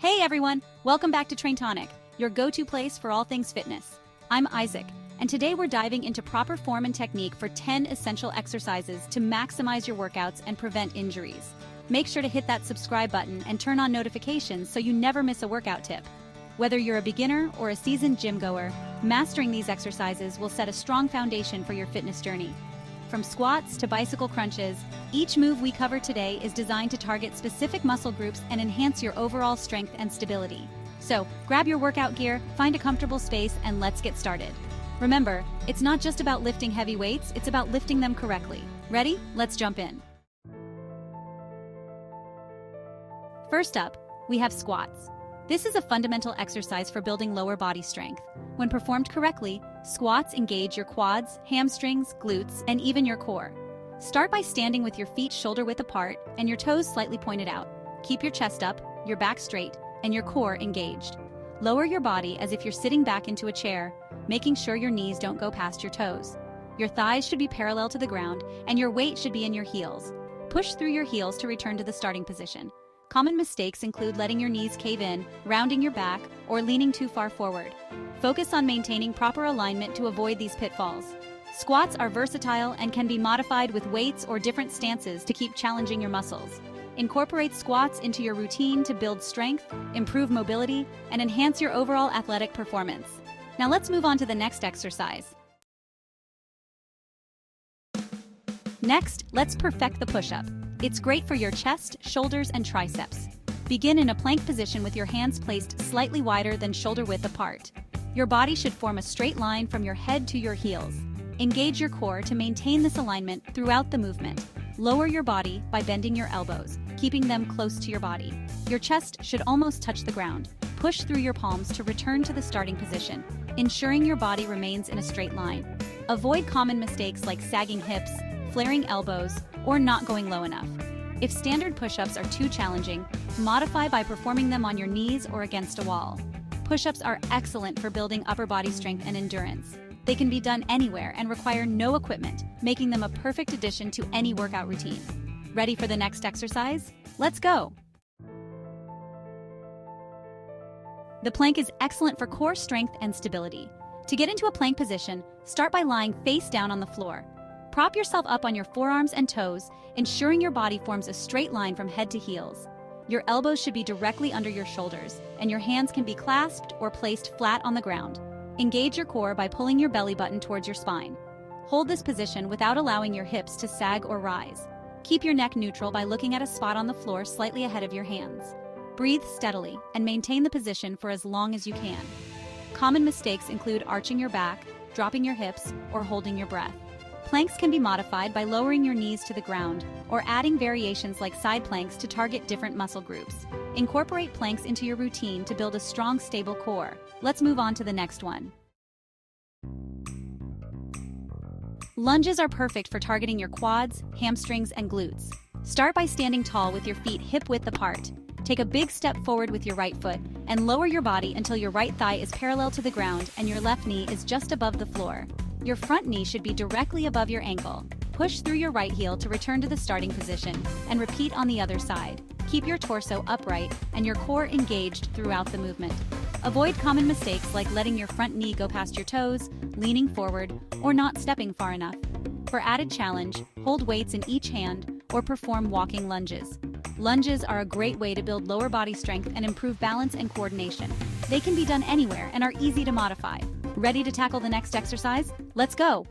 Hey everyone, welcome back to Train Tonic, your go-to place for all things fitness. I'm Isaac, and today we're diving into proper form and technique for 10 essential exercises to maximize your workouts and prevent injuries. Make sure to hit that subscribe button and turn on notifications so you never miss a workout tip. Whether you're a beginner or a seasoned gym goer, mastering these exercises will set a strong foundation for your fitness journey. From squats to bicycle crunches, each move we cover today is designed to target specific muscle groups and enhance your overall strength and stability. So, grab your workout gear, find a comfortable space, and let's get started. Remember, it's not just about lifting heavy weights, it's about lifting them correctly. Ready? Let's jump in. First up, we have squats. This is a fundamental exercise for building lower body strength. When performed correctly, squats engage your quads, hamstrings, glutes, and even your core. Start by standing with your feet shoulder-width apart and your toes slightly pointed out. Keep your chest up, your back straight, and your core engaged. Lower your body as if you're sitting back into a chair, making sure your knees don't go past your toes. Your thighs should be parallel to the ground, and your weight should be in your heels. Push through your heels to return to the starting position. Common mistakes include letting your knees cave in, rounding your back, or leaning too far forward. Focus on maintaining proper alignment to avoid these pitfalls. Squats are versatile and can be modified with weights or different stances to keep challenging your muscles. Incorporate squats into your routine to build strength, improve mobility, and enhance your overall athletic performance. Now let's move on to the next exercise. Next, let's perfect the push-up. It's great for your chest, shoulders, and triceps. Begin in a plank position with your hands placed slightly wider than shoulder-width apart. Your body should form a straight line from your head to your heels. Engage your core to maintain this alignment throughout the movement. Lower your body by bending your elbows, keeping them close to your body. Your chest should almost touch the ground. Push through your palms to return to the starting position, ensuring your body remains in a straight line. Avoid common mistakes like sagging hips, flaring elbows, or not going low enough. If standard push-ups are too challenging, modify by performing them on your knees or against a wall. Push-ups are excellent for building upper body strength and endurance. They can be done anywhere and require no equipment, making them a perfect addition to any workout routine. Ready for the next exercise? Let's go! The plank is excellent for core strength and stability. To get into a plank position, start by lying face down on the floor. Prop yourself up on your forearms and toes, ensuring your body forms a straight line from head to heels. Your elbows should be directly under your shoulders, and your hands can be clasped or placed flat on the ground. Engage your core by pulling your belly button towards your spine. Hold this position without allowing your hips to sag or rise. Keep your neck neutral by looking at a spot on the floor slightly ahead of your hands. Breathe steadily and maintain the position for as long as you can. Common mistakes include arching your back, dropping your hips, or holding your breath. Planks can be modified by lowering your knees to the ground or adding variations like side planks to target different muscle groups. Incorporate planks into your routine to build a strong, stable core. Let's move on to the next one. Lunges are perfect for targeting your quads, hamstrings, and glutes. Start by standing tall with your feet hip-width apart. Take a big step forward with your right foot and lower your body until your right thigh is parallel to the ground and your left knee is just above the floor. Your front knee should be directly above your ankle. Push through your right heel to return to the starting position and repeat on the other side. Keep your torso upright and your core engaged throughout the movement. Avoid common mistakes like letting your front knee go past your toes, leaning forward, or not stepping far enough. For added challenge, hold weights in each hand or perform walking lunges. Lunges are a great way to build lower body strength and improve balance and coordination. They can be done anywhere and are easy to modify. Ready to tackle the next exercise? Let's go!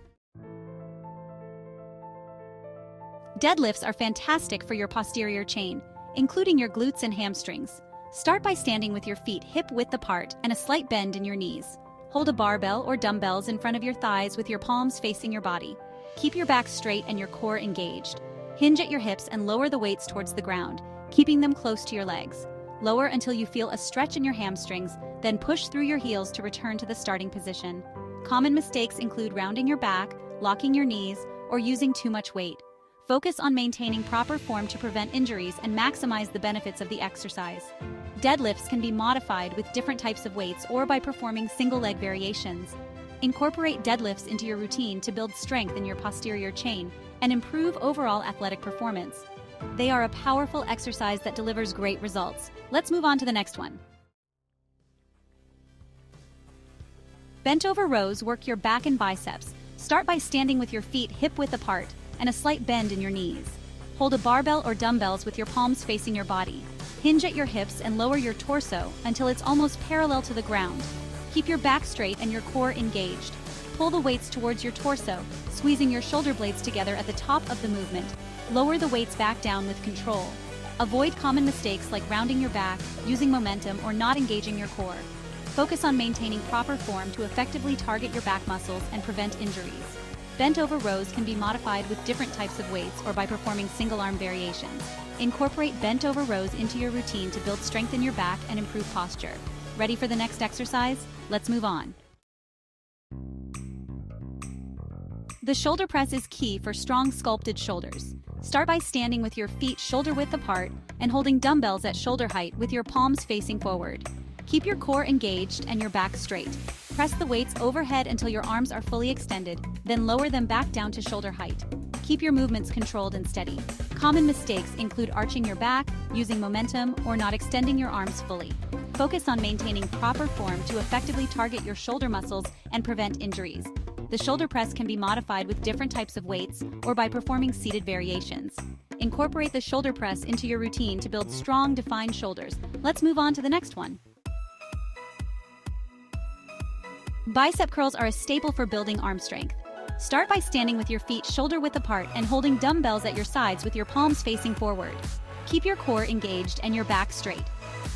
Deadlifts are fantastic for your posterior chain, including your glutes and hamstrings. Start by standing with your feet hip-width apart and a slight bend in your knees. Hold a barbell or dumbbells in front of your thighs with your palms facing your body. Keep your back straight and your core engaged. Hinge at your hips and lower the weights towards the ground, keeping them close to your legs. Lower until you feel a stretch in your hamstrings, then push through your heels to return to the starting position. Common mistakes include rounding your back, locking your knees, or using too much weight. Focus on maintaining proper form to prevent injuries and maximize the benefits of the exercise. Deadlifts can be modified with different types of weights or by performing single leg variations. Incorporate deadlifts into your routine to build strength in your posterior chain and improve overall athletic performance. They are a powerful exercise that delivers great results. Let's move on to the next one. Bent over rows work your back and biceps. Start by standing with your feet hip-width apart and a slight bend in your knees. Hold a barbell or dumbbells with your palms facing your body. Hinge at your hips and lower your torso until it's almost parallel to the ground. Keep your back straight and your core engaged. Pull the weights towards your torso, squeezing your shoulder blades together at the top of the movement. Lower the weights back down with control. Avoid common mistakes like rounding your back, using momentum, or not engaging your core. Focus on maintaining proper form to effectively target your back muscles and prevent injuries. Bent over rows can be modified with different types of weights or by performing single arm variations. Incorporate bent over rows into your routine to build strength in your back and improve posture. Ready for the next exercise? Let's move on. The shoulder press is key for strong sculpted shoulders. Start by standing with your feet shoulder width apart and holding dumbbells at shoulder height with your palms facing forward. Keep your core engaged and your back straight. Press the weights overhead until your arms are fully extended, then lower them back down to shoulder height. Keep your movements controlled and steady. Common mistakes include arching your back, using momentum, or not extending your arms fully. Focus on maintaining proper form to effectively target your shoulder muscles and prevent injuries. The shoulder press can be modified with different types of weights or by performing seated variations. Incorporate the shoulder press into your routine to build strong, defined shoulders. Let's move on to the next one. Bicep curls are a staple for building arm strength. Start by standing with your feet shoulder width apart and holding dumbbells at your sides with your palms facing forward. Keep your core engaged and your back straight.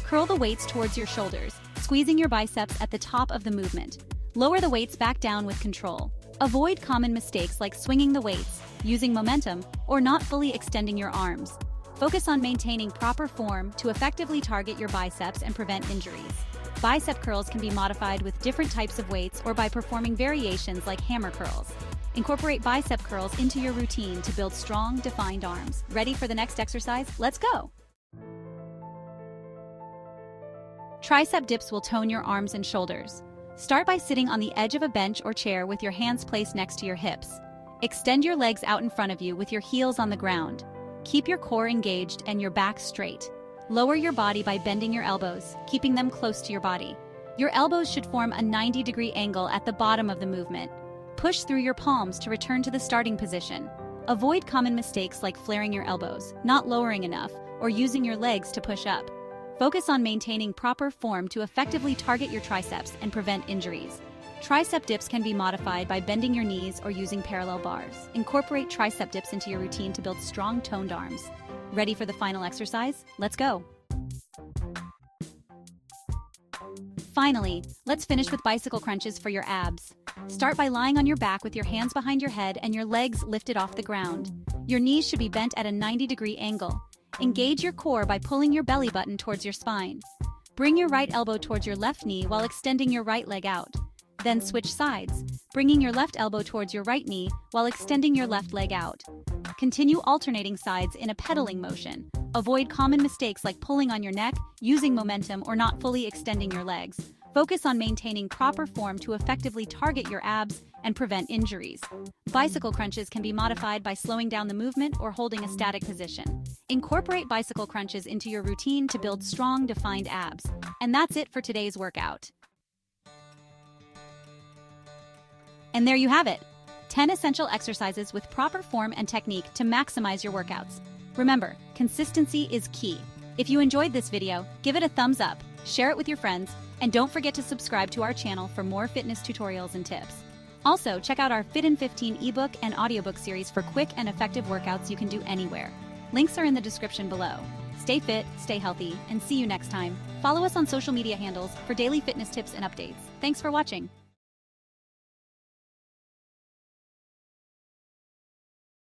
Curl the weights towards your shoulders, squeezing your biceps at the top of the movement. Lower the weights back down with control. Avoid common mistakes like swinging the weights, using momentum, or not fully extending your arms. Focus on maintaining proper form to effectively target your biceps and prevent injuries. Bicep curls can be modified with different types of weights or by performing variations like hammer curls. Incorporate bicep curls into your routine to build strong, defined arms. Ready for the next exercise? Let's go! Tricep dips will tone your arms and shoulders. Start by sitting on the edge of a bench or chair with your hands placed next to your hips. Extend your legs out in front of you with your heels on the ground. Keep your core engaged and your back straight. Lower your body by bending your elbows, keeping them close to your body. Your elbows should form a 90-degree angle at the bottom of the movement. Push through your palms to return to the starting position. Avoid common mistakes like flaring your elbows, not lowering enough, or using your legs to push up. Focus on maintaining proper form to effectively target your triceps and prevent injuries. Tricep dips can be modified by bending your knees or using parallel bars. Incorporate tricep dips into your routine to build strong, toned arms. Ready for the final exercise? Let's go! Finally, let's finish with bicycle crunches for your abs. Start by lying on your back with your hands behind your head and your legs lifted off the ground. Your knees should be bent at a 90-degree angle. Engage your core by pulling your belly button towards your spine. Bring your right elbow towards your left knee while extending your right leg out. Then switch sides, bringing your left elbow towards your right knee while extending your left leg out. Continue alternating sides in a pedaling motion. Avoid common mistakes like pulling on your neck, using momentum, or not fully extending your legs. Focus on maintaining proper form to effectively target your abs and prevent injuries. Bicycle crunches can be modified by slowing down the movement or holding a static position. Incorporate bicycle crunches into your routine to build strong, defined abs. And that's it for today's workout. And there you have it. 10 essential exercises with proper form and technique to maximize your workouts. Remember, consistency is key. If you enjoyed this video, give it a thumbs up, share it with your friends, and don't forget to subscribe to our channel for more fitness tutorials and tips. Also, check out our Fit in 15 ebook and audiobook series for quick and effective workouts you can do anywhere. Links are in the description below. Stay fit, stay healthy, and see you next time. Follow us on social media handles for daily fitness tips and updates. Thanks for watching.